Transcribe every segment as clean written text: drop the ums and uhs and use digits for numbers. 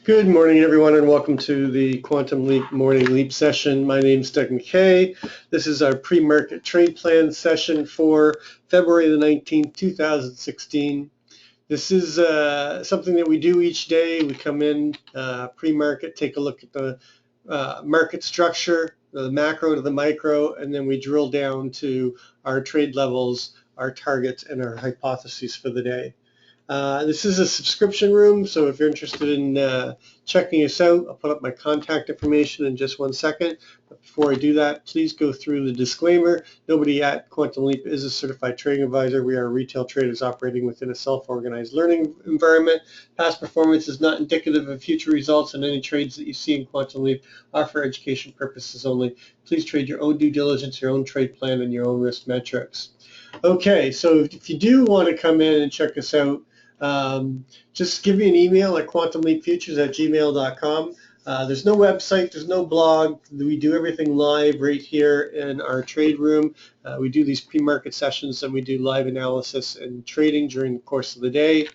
Good morning, everyone, and welcome to the Quantum Leap Morning Leap session. My name is Doug McKay. This is our pre-market trade plan session for February the 19th, 2016. This is something that we do each day. We come in pre-market, take a look at the market structure, the macro to the micro, and then we drill down to our trade levels, our targets, and our hypotheses for the day. This is a subscription room, so if you're interested in checking us out, I'll put up my contact information in just 1 second. But before I do that, please go through the disclaimer. Nobody at Quantum Leap is a certified trading advisor. We are retail traders operating within a self-organized learning environment. Past performance is not indicative of future results, and any trades that you see in Quantum Leap are for education purposes only. Please trade your own due diligence, your own trade plan, and your own risk metrics. Okay, so if you do want to come in and check us out, just give me an email at quantumleapfutures@gmail.com. There's no website, there's no blog. We do everything live right here in our trade room. We do these pre-market sessions and we do live analysis and trading during the course of the day.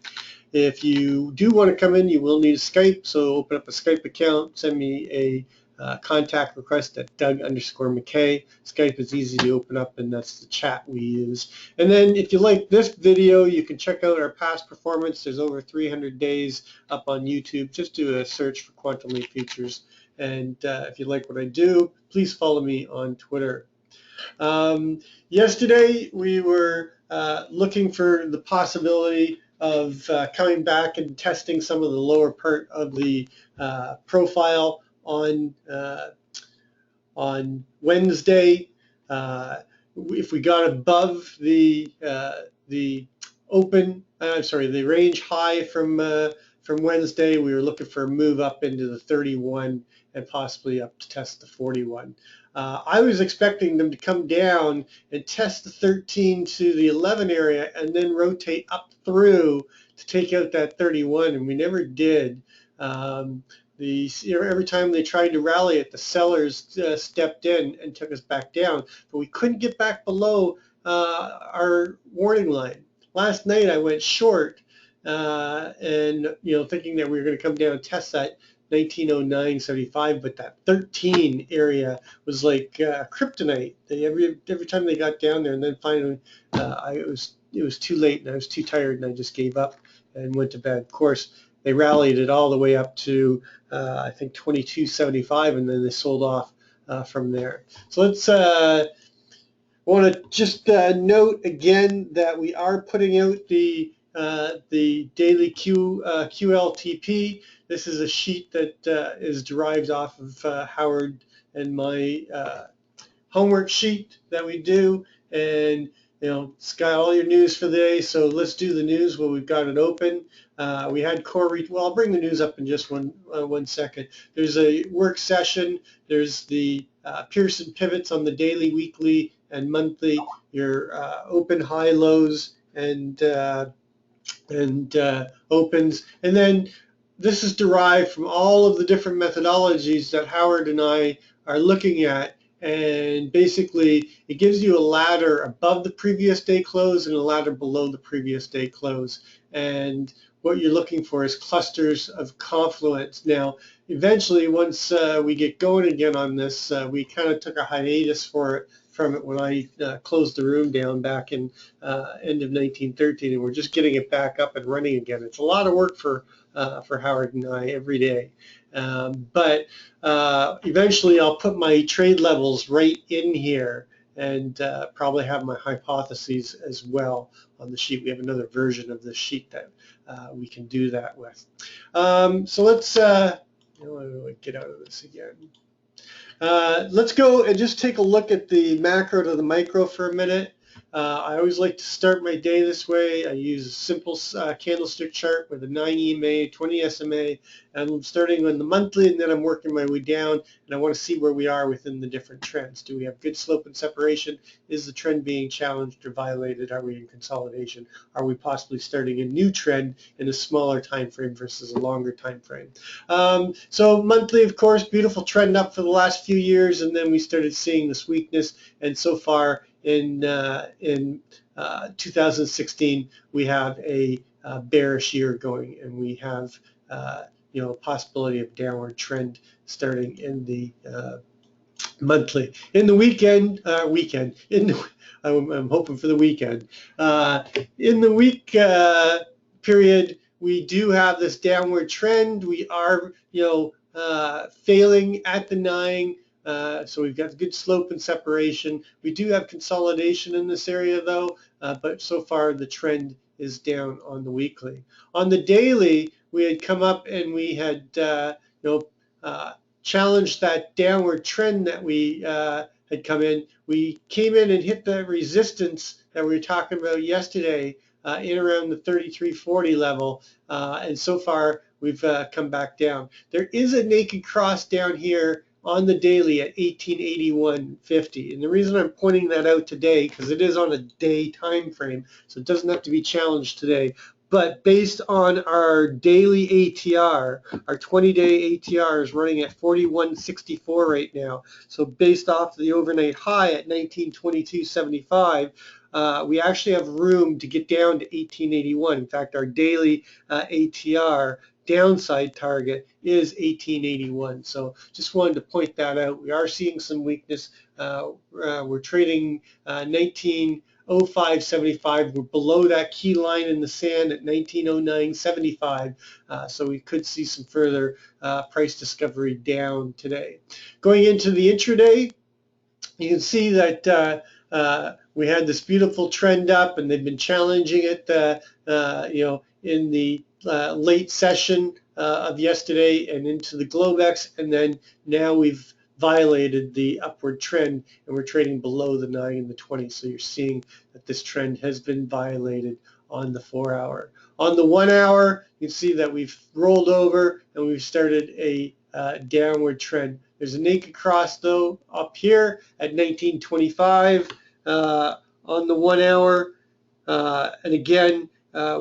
If you do want to come in, you will need a Skype, so open up a Skype account, send me a contact request at Doug_McKay. Skype is easy to open up, and that's the chat we use. And then if you like this video, you can check out our past performance. There's over 300 days up on YouTube. Just do a search for Quantum Leap Futures. And if you like what I do, please follow me on Twitter. Yesterday, we were looking for the possibility of coming back and testing some of the lower part of the profile on Wednesday. If we got above the range high from Wednesday, we were looking for a move up into the 31 and possibly up to test the 41. I was expecting them to come down and test the 13 to the 11 area and then rotate up through to take out that 31, and we never did. Every time they tried to rally it, the sellers stepped in and took us back down, but we couldn't get back below our warning line. Last night I went short, and thinking that we were going to come down and test that 1909.75, but that 13 area was like kryptonite. Every time they got down there, and then finally it was too late and I was too tired and I just gave up and went to bed. Of course, they rallied it all the way up to I think 22.75, and then they sold off from there. So let's want to just note again that we are putting out the daily QLTP. This is a sheet that is derived off of Howard and my homework sheet that we do, and it's got all your news for the day. So let's do the news while we've got it open. We had core well, I'll bring the news up in just one second. There's a work session. There's the Pearson pivots on the daily, weekly, and monthly. Your open, high, lows, and opens. And then this is derived from all of the different methodologies that Howard and I are looking at. And basically, it gives you a ladder above the previous day close and a ladder below the previous day close. And what you're looking for is clusters of confluence. Now, eventually, once we get going again on this, we kind of took a hiatus from it when I closed the room down back in end of 1913, and we're just getting it back up and running again. It's a lot of work for Howard and I every day. But eventually I'll put my trade levels right in here and probably have my hypotheses as well on the sheet. We have another version of the sheet that we can do that with. So let's get out of this again. Let's go and just take a look at the macro to the micro for a minute. I always like to start my day this way. I use a simple candlestick chart with a 9 EMA, 20 SMA, and I'm starting on the monthly, and then I'm working my way down, and I want to see where we are within the different trends. Do we have good slope and separation? Is the trend being challenged or violated? Are we in consolidation? Are we possibly starting a new trend in a smaller time frame versus a longer time frame? So monthly, of course, beautiful trend up for the last few years, and then we started seeing this weakness, and so far in 2016, we have a bearish year going, and we have possibility of downward trend starting in the monthly. In the I'm hoping for the weekend. In the week period, we do have this downward trend. We are, failing at denying. So we've got good slope and separation. We do have consolidation in this area though, but so far the trend is down on the weekly. On the daily, we had come up and we had, challenged that downward trend that we had come in. We came in and hit the resistance that we were talking about yesterday in around the 33.40 level, and so far we've come back down. There is a naked cross down here on the daily at 1881.50, and the reason I'm pointing that out today, because it is on a day time frame, so it doesn't have to be challenged today, but based on our daily ATR, our 20-day ATR is running at 41.64 right now. So based off the overnight high at 1922.75, we actually have room to get down to 1881. In fact, our daily ATR downside target is 1881. So just wanted to point that out. We are seeing some weakness. We're trading 1905.75. We're below that key line in the sand at 1909.75. So we could see some further price discovery down today. Going into the intraday, you can see that we had this beautiful trend up, and they've been challenging it, in the late session of yesterday and into the Globex, and then now we've violated the upward trend, and we're trading below the 9 and the 20. So you're seeing that this trend has been violated on the 4-hour. On the 1-hour, you can see that we've rolled over and we've started a downward trend. There's a naked cross though up here at 1925 on the 1-hour, and again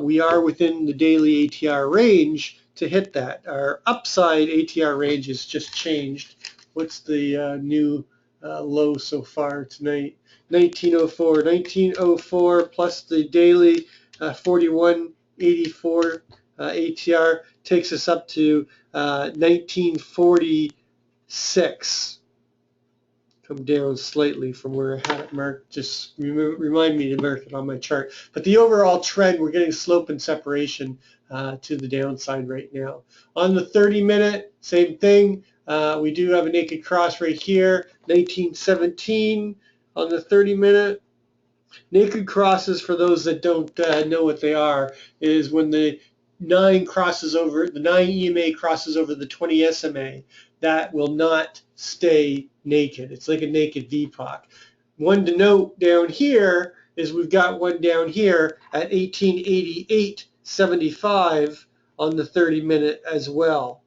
we are within the daily ATR range to hit that. Our upside ATR range has just changed. What's the new low so far tonight? 1904. 1904 plus the daily 41.84 ATR takes us up to 1946. Come down slightly from where I had it marked. Just remind me to mark it on my chart. But the overall trend, we're getting slope and separation to the downside right now. On the 30-minute, same thing. We do have a naked cross right here, 1917 on the 30-minute. Naked crosses, for those that don't know what they are, is when the 9 crosses over, the 9 EMA crosses over the 20 SMA. That will not stay naked. It's like a naked VPOC. One to note down here is we've got one down here at 1888.75 on the 30-minute as well.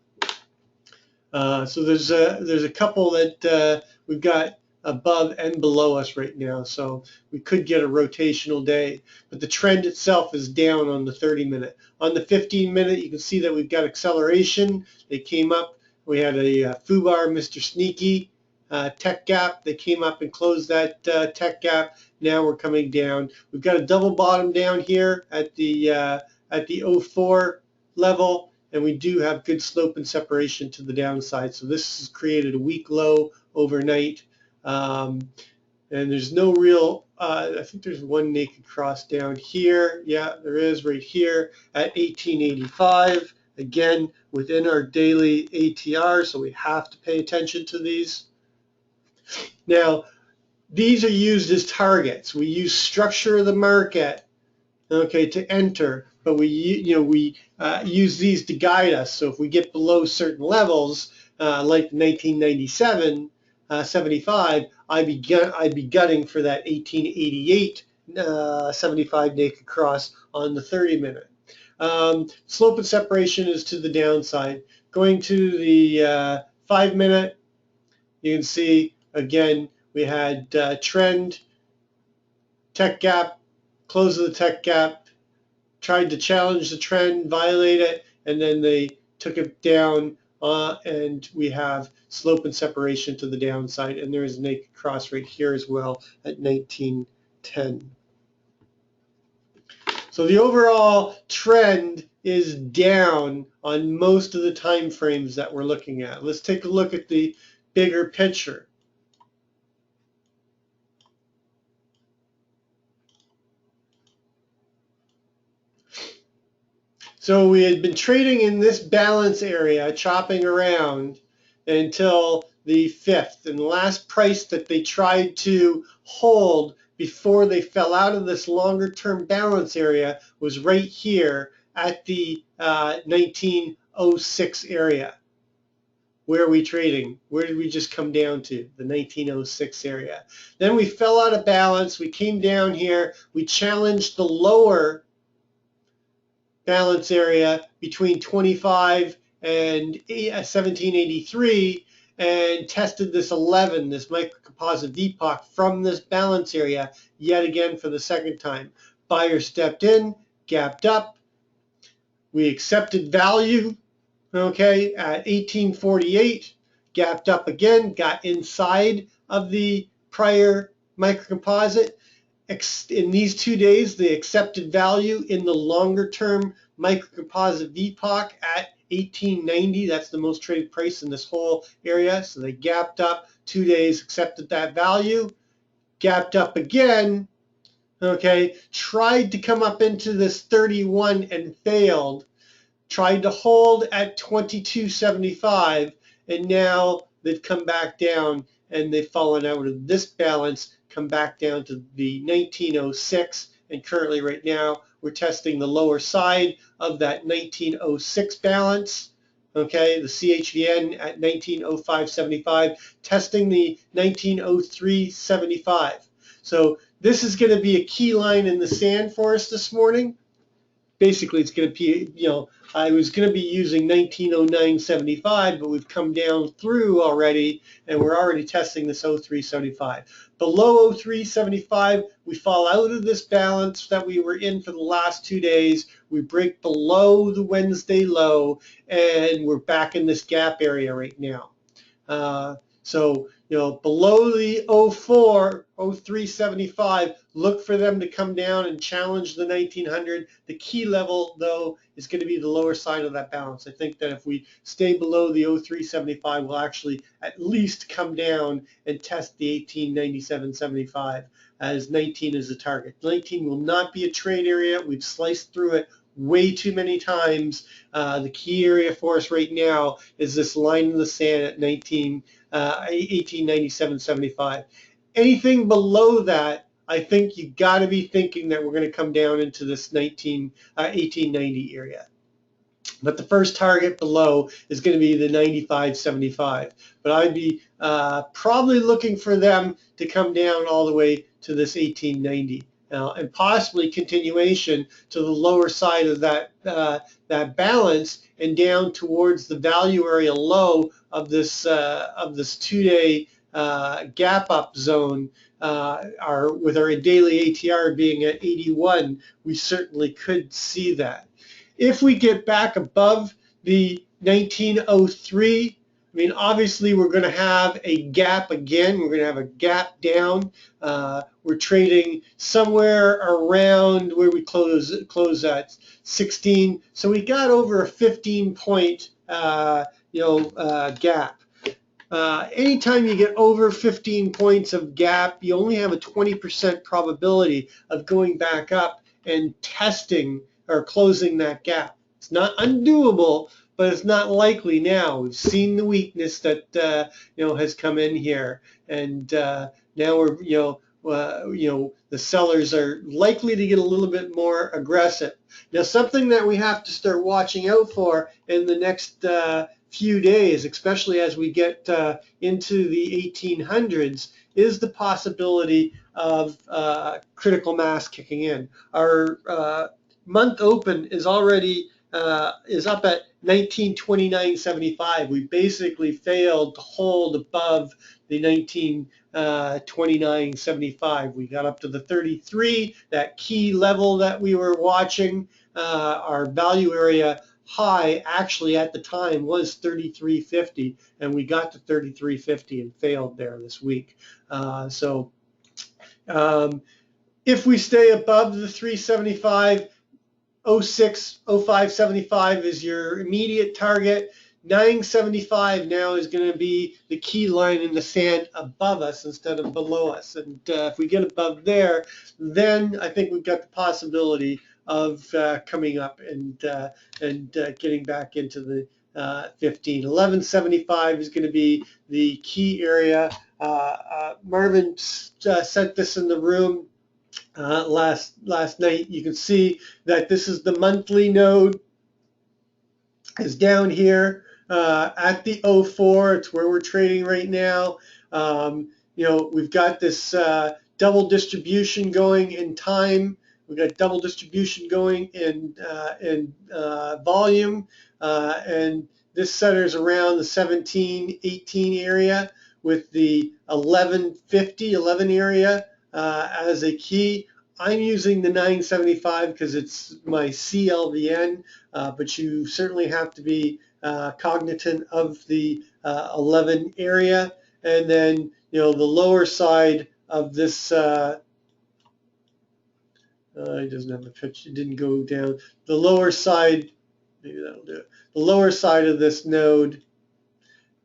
So there's a couple that we've got above and below us right now, so we could get a rotational day, but the trend itself is down on the 30-minute. On the 15-minute, you can see that we've got acceleration. They came up. We had a FUBAR Mr. Sneaky tech gap. They came up and closed that tech gap. Now we're coming down. We've got a double bottom down here at the 04 level, and we do have good slope and separation to the downside. So this has created a weak low overnight. And there's no real, I think there's one naked cross down here. Yeah, there is right here at 1885. Again, within our daily ATR, so we have to pay attention to these. Now, these are used as targets. We use structure of the market, okay, to enter, but we use these to guide us. So if we get below certain levels, like 1997, 75, I'd be gunning for that 1888 75 naked cross on the 30-minute. Slope and separation is to the downside. Going to the 5-minute, you can see again we had trend, tech gap, close of the tech gap, tried to challenge the trend, violate it, and then they took it down, and we have slope and separation to the downside, and there is a naked cross right here as well at 1910. So the overall trend is down on most of the time frames that we're looking at. Let's take a look at the bigger picture. So we had been trading in this balance area, chopping around until the 5th. And the last price that they tried to hold before they fell out of this longer term balance area was right here at the 1906 area. Where are we trading? Where did we just come down to? The 1906 area. Then we fell out of balance. We came down here. We challenged the lower balance area between 25 and 1783 and tested this 11, this microcomposite VPOC from this balance area yet again for the second time. Buyer stepped in, gapped up. We accepted value, okay, at 1848, gapped up again, got inside of the prior microcomposite. In these 2 days, they accepted value in the longer term microcomposite VPOC at 1890. That's the most traded price in this whole area. So they gapped up 2 days, accepted that value, gapped up again, okay, tried to come up into this 31 and failed, tried to hold at 2275, and now they've come back down and they've fallen out of this balance, come back down to the 1906, and currently right now we're testing the lower side of that 1906 balance. Okay, the CHVN at 1905.75, testing the 1903.75. So this is going to be a key line in the sand for us this morning. Basically, it's going to be, I was going to be using 1909.75, but we've come down through already, and we're already testing this 03.75. Below 03.75, we fall out of this balance that we were in for the last 2 days. We break below the Wednesday low, and we're back in this gap area right now. So, below the 03.75, look for them to come down and challenge the 1900. The key level, though, is going to be the lower side of that balance. I think that if we stay below the 03.75, we'll actually at least come down and test the 1897.75 as 19 is the target. 19 will not be a trade area. We've sliced through it way too many times. The key area for us right now is this line in the sand at 1897.75. Anything below that, I think you got to be thinking that we're going to come down into this 1890 area. But the first target below is going to be the 95.75. But I'd be probably looking for them to come down all the way to this 1890. And possibly continuation to the lower side of that balance and down towards the value area low of this 2-day gap up zone. With our daily ATR being at 81, we certainly could see that. If we get back above the 1903, I mean, obviously we're going to have a gap again. We're going to have a gap down. We're trading somewhere around where we close at 16. So we got over a 15-point gap. Anytime you get over 15 points of gap, you only have a 20% probability of going back up and testing or closing that gap. It's not undoable, but it's not likely now. We've seen the weakness that has come in here, and now we're the sellers are likely to get a little bit more aggressive. Now, something that we have to start watching out for in the next few days, especially as we get into the 1800s, is the possibility of critical mass kicking in. Our month open is already is up at 1929.75. We basically failed to hold above the 1929.75. We got up to the 33, that key level that we were watching. Our value area high actually at the time was 33.50, and we got to 33.50 and failed there this week. If we stay above the 375, 06, 0575 is your immediate target. 975 now is going to be the key line in the sand above us instead of below us. And if we get above there, then I think we've got the possibility of coming up and getting back into the 15. 1175 is going to be the key area. Marvin sent this in the room last night. You can see that this is the monthly node is down here at the 04. It's where we're trading right now. We've got this double distribution going in time. We've got double distribution going in volume, and this centers around the 17, 18 area with the 11 area as a key. I'm using the 975 because it's my CLVN, but you certainly have to be cognizant of the 11 area. And then, the lower side of this, it doesn't have a pitch, it didn't go down. The lower side, maybe that'll do it. The lower side of this node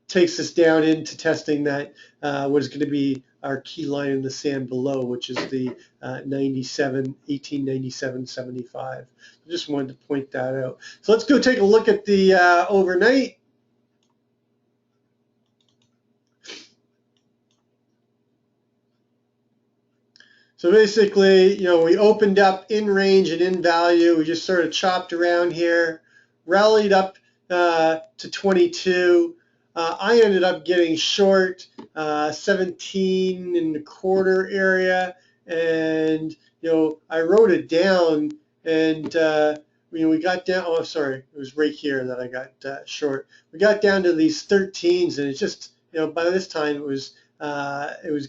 takes us down into testing that what is going to be our key line in the sand below, which is the 1897.75. I just wanted to point that out. So let's go take a look at the overnight. So basically, we opened up in range and in value. We just sort of chopped around here, rallied up to 22. I ended up getting short 17 and a quarter area, and I wrote it down, and we got down. Oh, sorry, it was right here that I got short. We got down to these 13s, and it's just by this time it was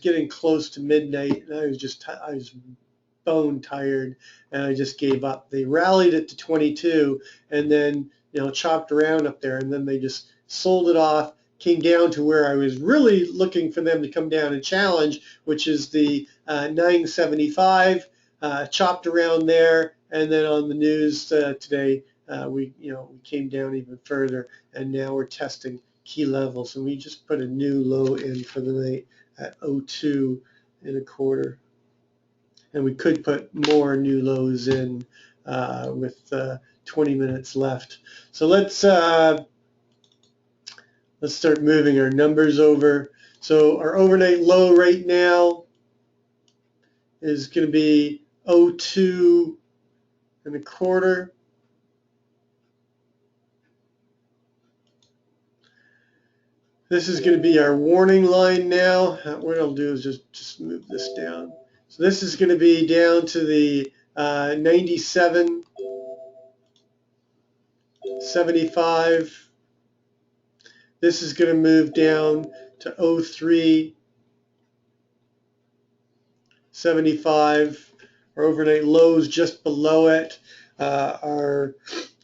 getting close to midnight, and I was bone tired, and I just gave up. They rallied it to 22, and then chopped around up there, and then they just sold it off, came down to where I was really looking for them to come down and challenge, which is the 975, chopped around there, and then on the news today, we came down even further, and now we're testing key levels, and we just put a new low in for the night at 02 and a quarter, and we could put more new lows in with 20 minutes left. So let's start moving our numbers over. So our overnight low right now is going to be 02 and a quarter. This is going to be our warning line now. What I'll do is just move this down. So this is going to be down to the 97.75. This is going to move down to 03.75. Our overnight lows just below it. Our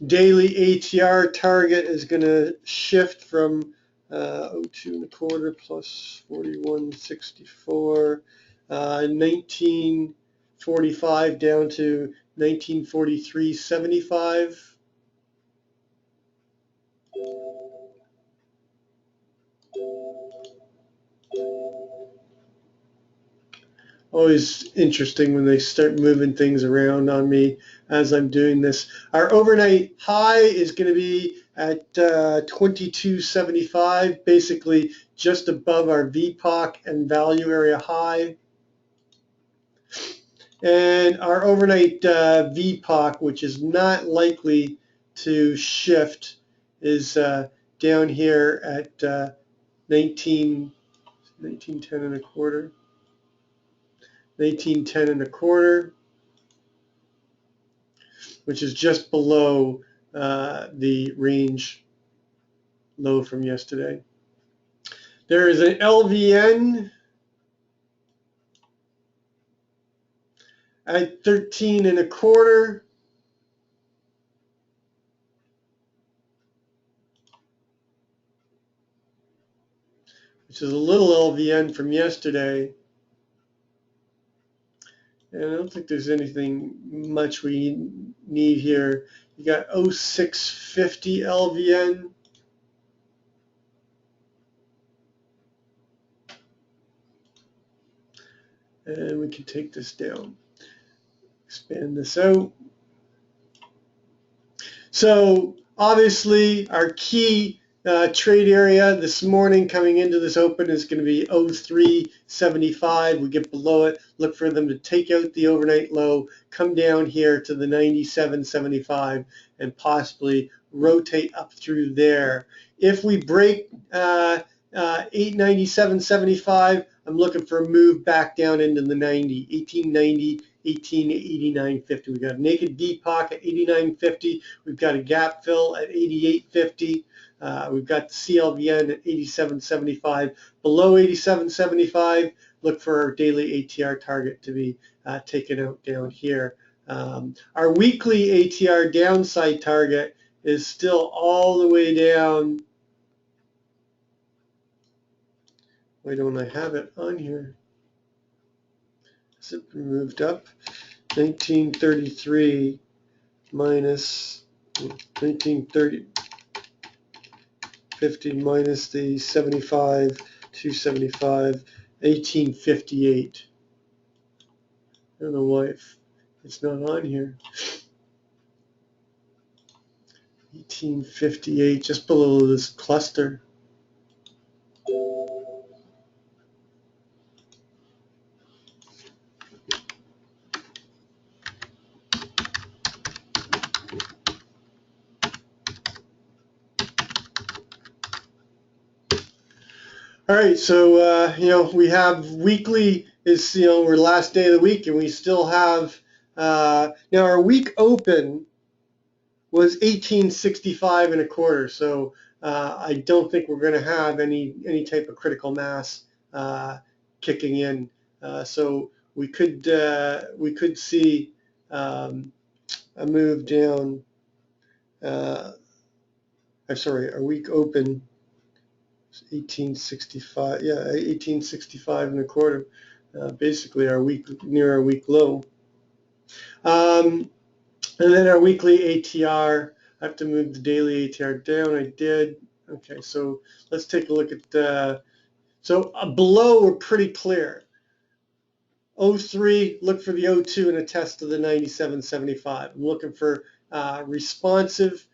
daily ATR target is going to shift from 02 and a quarter plus 41.64, 1945 down to 1943.75. Always interesting when they start moving things around on me as I'm doing this. Our overnight high is going to be at 22.75, basically just above our VPOC and value area high. And our overnight VPOC, which is not likely to shift, is down here at 1910 and a quarter. 1910 and a quarter, which is just below the range low from yesterday. There is an LVN at 13 and a quarter. Which is a little LVN from yesterday. And I don't think there's anything much we need here. You got 0650 LVN. And we can take this down, expand this out. So obviously our key trade area this morning coming into this open is going to be 0375. We get below it, look for them to take out the overnight low, come down here to the 97.75 and possibly rotate up through there. If we break 897.75, I'm looking for a move back down into the 90, 1890, 1889.50. We've got a naked Depop at 89.50. We've got a gap fill at 88.50. We've got the CLVN at 87.75. Below 87.75, look for our daily ATR target to be taken out down here. Our weekly ATR downside target is still all the way down. Why don't I have it on here? Has it been moved up? 1933 minus 1930. 50 minus the 75, 275, 1858. I don't know why it's not on here. 1858, just below this cluster. All right, so we have weekly is we're last day of the week, and we still have now our week open was 1865 and a quarter. So I don't think we're going to have any type of critical mass kicking in. So we could see a move down. I'm sorry, our week open 1865. Yeah, 1865 and a quarter. Basically, our week near our week low. And then our weekly ATR, I have to move the daily ATR down. I did. Okay, so let's take a look at, below we're pretty clear. 03, look for the 02 and a test of the 97.75. I'm looking for responsive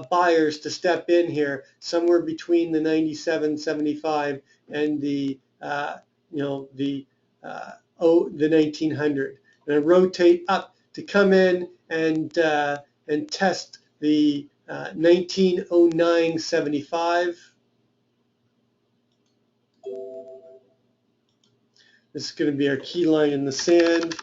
buyers to step in here somewhere between the 97.75 and the the 1900, and I rotate up to come in and test the 1909.75. This is going to be our key line in the sand.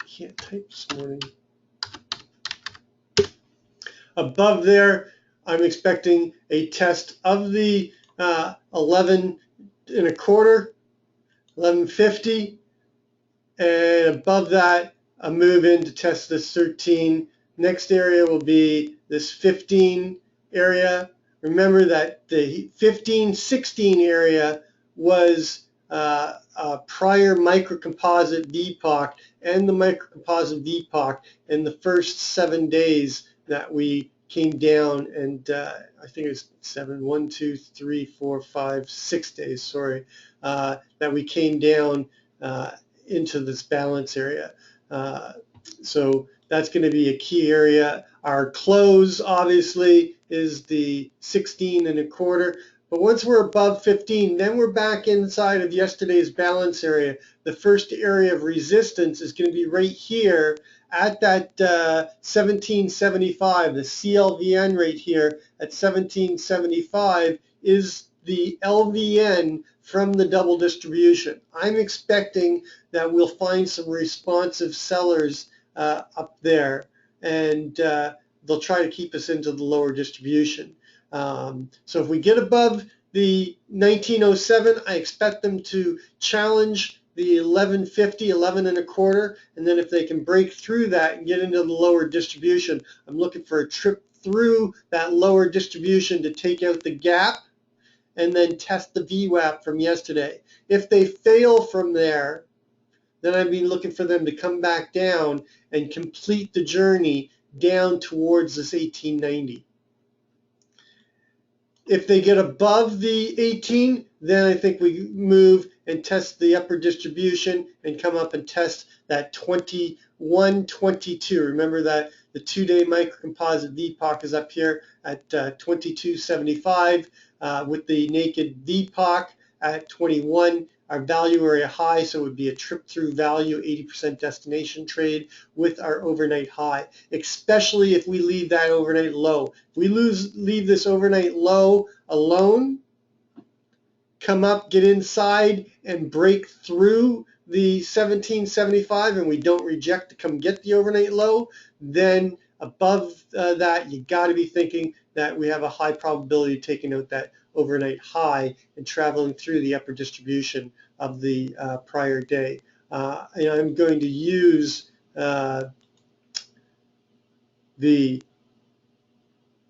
Can't type this morning. Above there, I'm expecting a test of the 11 and a quarter, 1150, and above that, a move in to test this 13. Next area will be this 15 area. Remember that the 15-16 area was a prior microcomposite VPOC and the microcomposite VPOC in the first 7 days that we came down, and I think it's 1, 2, 3, 4, 5, 6 days, sorry, that we came down into this balance area. So that's going to be a key area. Our close obviously is the 16 and a quarter. But once we're above 15, then we're back inside of yesterday's balance area. The first area of resistance is going to be right here at that 1775. The CLVN right here at 1775 is the LVN from the double distribution. I'm expecting that we'll find some responsive sellers up there, and they'll try to keep us into the lower distribution. So if we get above the 1907, I expect them to challenge the 1150, 11 and a quarter, and then if they can break through that and get into the lower distribution, I'm looking for a trip through that lower distribution to take out the gap and then test the VWAP from yesterday. If they fail from there, then I'd be looking for them to come back down and complete the journey down towards this 1890. If they get above the 18, then I think we move and test the upper distribution and come up and test that 2122. Remember that the 2-day microcomposite VPOC is up here at 2275 with the naked VPOC at 21. Our value area high, so it would be a trip through value, 80% destination trade with our overnight high, especially if we leave that overnight low. If we leave this overnight low alone, come up, get inside, and break through the 1775, and we don't reject to come get the overnight low, then above that, you got to be thinking that we have a high probability of taking out that overnight high and traveling through the upper distribution of the prior day. And I'm going to use the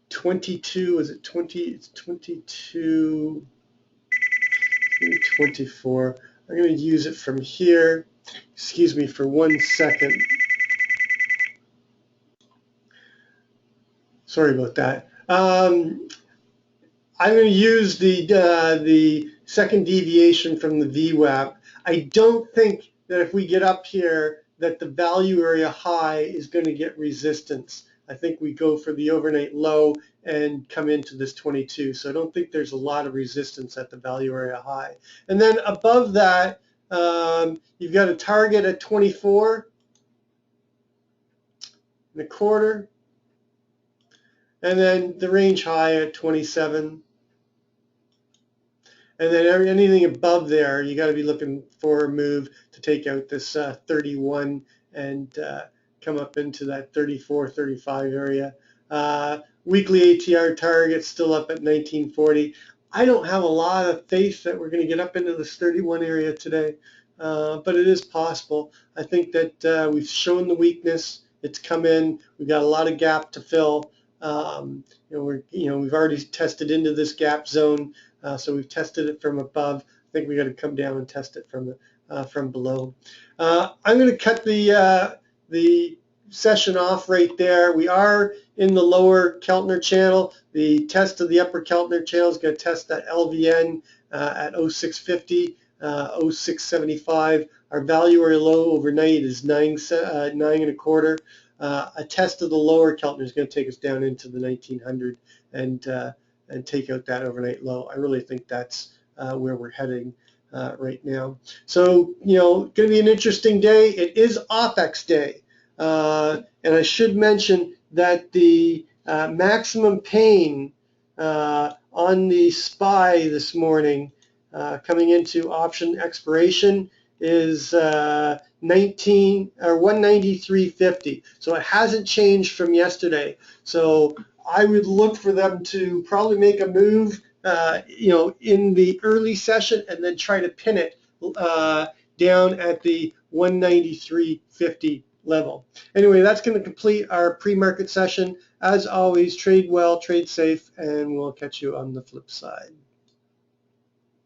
22, is it 20, it's 22, 24. I'm going to use it from here. Excuse me for 1 second. Sorry about that. I'm going to use the second deviation from the VWAP. I don't think that if we get up here that the value area high is going to get resistance. I think we go for the overnight low and come into this 22. So I don't think there's a lot of resistance at the value area high. And then above that, you've got a target at 24 and a quarter, and then the range high at 27. And then anything above there, you got to be looking for a move to take out this 31 and come up into that 34, 35 area. Weekly ATR target still up at 1940. I don't have a lot of faith that we're going to get up into this 31 area today, but it is possible. I think that we've shown the weakness. It's come in. We've got a lot of gap to fill. We've already tested into this gap zone. So we've tested it from above. I think we got to come down and test it from below. I'm going to cut the session off right there. We are in the lower Keltner channel. The test of the upper Keltner channel is going to test that LVN at 0650, 0675. Our value area low overnight is 9 and a quarter. A test of the lower Keltner is going to take us down into the 1900 and take out that overnight low. I really think that's where we're heading right now. So, going to be an interesting day. It is OPEX day. And I should mention that the maximum pain on the SPY this morning coming into option expiration is 193.50. So it hasn't changed from yesterday. So I would look for them to probably make a move, in the early session and then try to pin it down at the 193.50 level. Anyway, that's going to complete our pre-market session. As always, trade well, trade safe, and we'll catch you on the flip side.